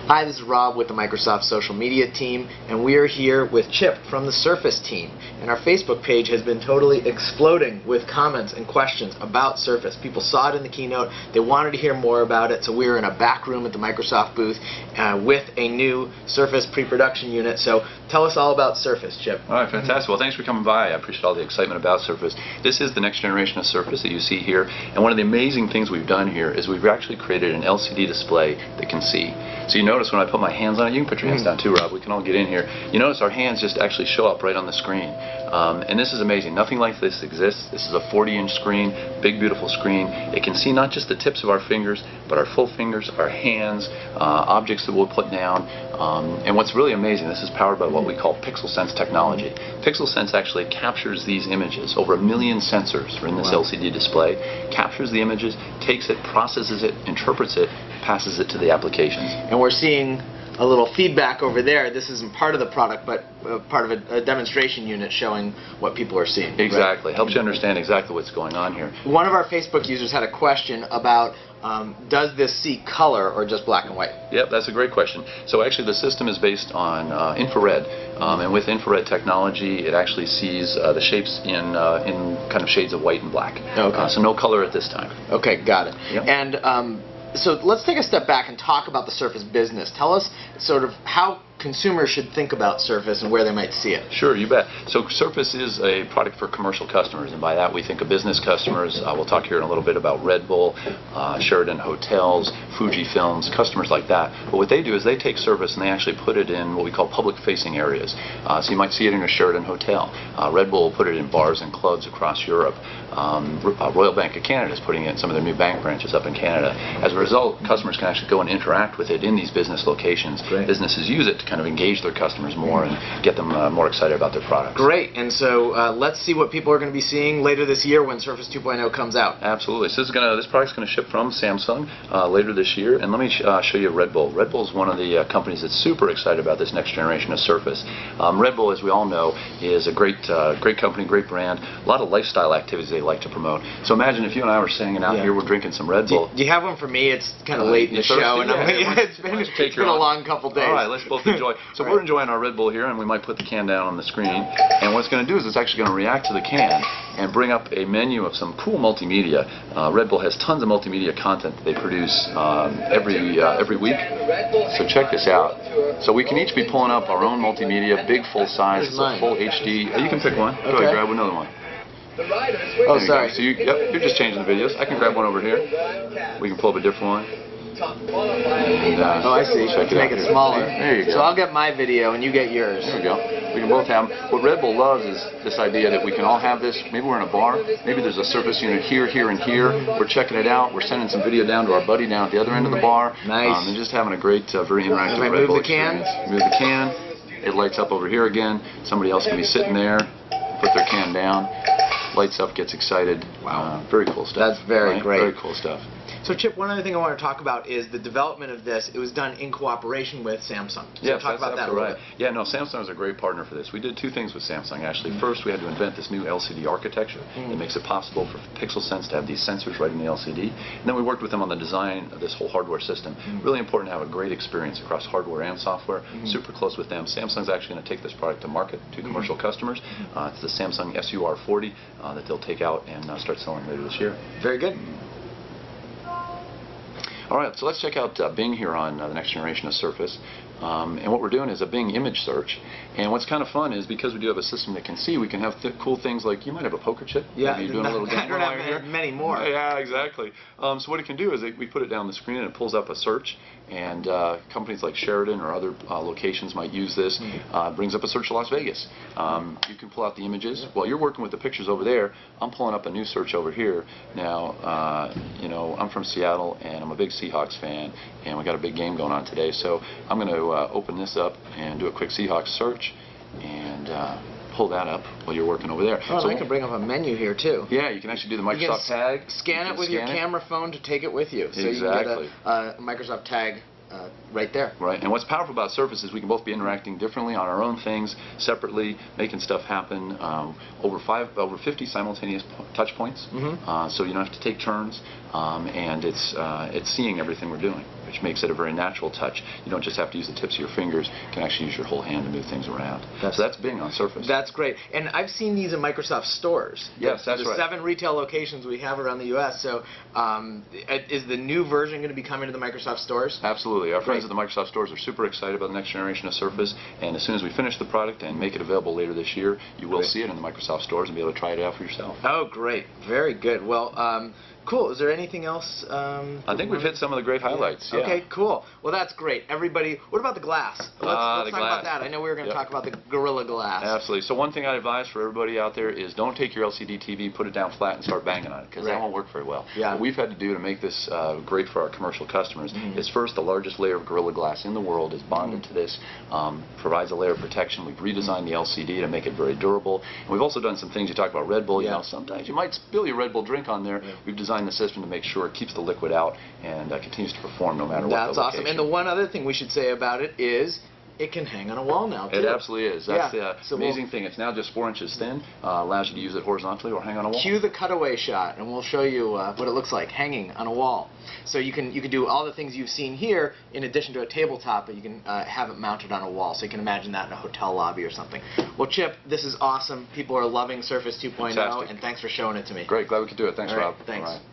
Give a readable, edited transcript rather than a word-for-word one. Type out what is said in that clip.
Hi, this is Rob with the Microsoft social media team, and we are here with Chip from the Surface team. And our Facebook page has been totally exploding with comments and questions about Surface. People saw it in the keynote, they wanted to hear more about it, so we were in a back room at the Microsoft booth with a new Surface pre-production unit. So tell us all about Surface, Chip. All right, fantastic. Well, thanks for coming by. I appreciate all the excitement about Surface. This is the next generation of Surface that you see here, and one of the amazing things we've done here is we've actually created an LCD display that can see. So you notice when I put my hands on it, you can put your hands down too, Rob, we can all get in here. You notice our hands just actually show up right on the screen. And this is amazing. Nothing like this exists. This is a 40-inch screen, big beautiful screen. It can see not just the tips of our fingers, but our full fingers, our hands, objects that we'll put down. And what's really amazing, this is powered by what we call Pixel Sense technology. Pixel Sense actually captures these images. Over 1 million sensors are in this LCD display, captures the images, takes it, processes it, interprets it, passes it to the applications. And we're seeing a little feedback over there. This isn't part of the product, but part of a demonstration unit showing what people are seeing. Exactly. Right? Helps you understand exactly what's going on here. One of our Facebook users had a question about does this see color or just black and white? Yep, that's a great question. So actually the system is based on infrared, and with infrared technology it actually sees the shapes in kind of shades of white and black. Okay. So no color at this time. Okay, got it. Yep. And so let's take a step back and talk about the Surface business. Tell us sort of how consumers should think about Surface and where they might see it. Sure, you bet. So Surface is a product for commercial customers, and by that we think of business customers. We'll talk here in a little bit about Red Bull, Sheraton Hotels, Fuji Films, customers like that. But what they do is they take Surface and they actually put it in what we call public-facing areas. So you might see it in a Sheraton Hotel. Red Bull will put it in bars and clubs across Europe. Royal Bank of Canada is putting it in some of their new bank branches up in Canada. As a result, customers can actually go and interact with it in these business locations. Great. Businesses use it to kind of engage their customers more and get them more excited about their products. Great, and so let's see what people are going to be seeing later this year when Surface 2.0 comes out. Absolutely. So this product's going to ship from Samsung later this year, and let me show you Red Bull. Red Bull is one of the companies that's super excited about this next generation of Surface. Red Bull, as we all know, is a great company, great brand, a lot of lifestyle activities they like to promote. So imagine if you and I were sitting out here, we're drinking some Red Bull. Do you have one for me? It's kind of late in the show, and it's been a long couple days. All right, let's both enjoy. So we're enjoying our Red Bull here, and we might put the can down on the screen. And what it's going to do is it's actually going to react to the can and bring up a menu of some cool multimedia. Red Bull has tons of multimedia content that they produce every week. So check this out. So we can each be pulling up our own multimedia, big full size, it's a full HD. You can pick one. Go ahead, grab another one. Oh, sorry. So you're just changing the videos. I can grab one over here. We can pull up a different one. And, oh, I see. Check to make it smaller. There you go. So I'll get my video and you get yours. There we go. We can both have them. What Red Bull loves is this idea that we can all have this. Maybe we're in a bar. Maybe there's a Surface unit here, here, and here. We're checking it out. We're sending some video down to our buddy down at the other end of the bar. Nice. And just having a great, very interactive Red Bull experience. Move the can. It lights up over here again. Somebody else can be sitting there, put their can down, lights up, gets excited. Wow. Very cool stuff. That's very great. Very cool stuff. So Chip, one other thing I want to talk about is the development of this. It was done in cooperation with Samsung. So yes, talk about that a little bit. Yeah, no, Samsung is a great partner for this. We did two things with Samsung actually. First, we had to invent this new LCD architecture that makes it possible for Pixel Sense to have these sensors right in the LCD. And then we worked with them on the design of this whole hardware system. Really important to have a great experience across hardware and software. Super close with them. Samsung's actually going to take this product to market to commercial customers. It's the Samsung SUR40 that they'll take out and start selling later this year. Very good. All right, so let's check out Bing here on the next generation of Surface. And what we're doing is a Bing image search. And what's kind of fun is because we do have a system that can see, we can have cool things like you might have a poker chip. Yeah, you're doing a little game. I don't have many more. Yeah, exactly. So what it can do is we put it down the screen and it pulls up a search. And companies like Sheraton or other locations might use this. Brings up a search of Las Vegas. You can pull out the images. While you're working with the pictures over there, I'm pulling up a new search over here. Now, you know, I'm from Seattle and I'm a big Seahawks fan, and we got a big game going on today. So I'm going to open this up and do a quick Seahawks search and pull that up while you're working over there. Oh, so I can bring up a menu here too. Yeah, you can actually do the Microsoft tag. Scan it with your camera phone to take it with you. So you can get a Microsoft tag right there. Right, and what's powerful about Surface is we can both be interacting differently on our own things, separately, making stuff happen. Over 50 simultaneous touch points, so you don't have to take turns, and it's seeing everything we're doing. which makes it a very natural touch. You don't just have to use the tips of your fingers. You can actually use your whole hand to move things around. So that's Bing on Surface. That's great. And I've seen these in Microsoft stores. Yes, that's right. 7 retail locations we have around the U.S. So is the new version going to be coming to the Microsoft stores? Absolutely. Our friends at the Microsoft stores are super excited about the next generation of Surface, and as soon as we finish the product and make it available later this year, you will see it in the Microsoft stores and be able to try it out for yourself. Oh, great. Very good. Well, cool. Is there anything else? I think we've hit some of the great highlights. Yeah. Okay, cool. Well, that's great. Everybody, what about the glass? Let's talk about that. I know we were going to talk about the Gorilla Glass. Absolutely. So one thing I'd advise for everybody out there is don't take your LCD TV, put it down flat, and start banging on it, because that won't work very well. Yeah. What we've had to do to make this great for our commercial customers is first, the largest layer of Gorilla Glass in the world is bonded to this, provides a layer of protection. We've redesigned the LCD to make it very durable. And we've also done some things. You talk about Red Bull. You know, sometimes you might spill your Red Bull drink on there. We've designed the system to make sure it keeps the liquid out and continues to perform no matter what the location. That's awesome. And the one other thing we should say about it is it can hang on a wall now, too. It absolutely is. That's the amazing thing. It's now just 4 inches thin. Allows you to use it horizontally or hang on a wall. Cue the cutaway shot, and we'll show you what it looks like hanging on a wall. So you can do all the things you've seen here in addition to a tabletop, but you can have it mounted on a wall. So you can imagine that in a hotel lobby or something. Well, Chip, this is awesome. People are loving Surface 2.0, and thanks for showing it to me. Great. Glad we could do it. Thanks, Rob. Thanks. All right.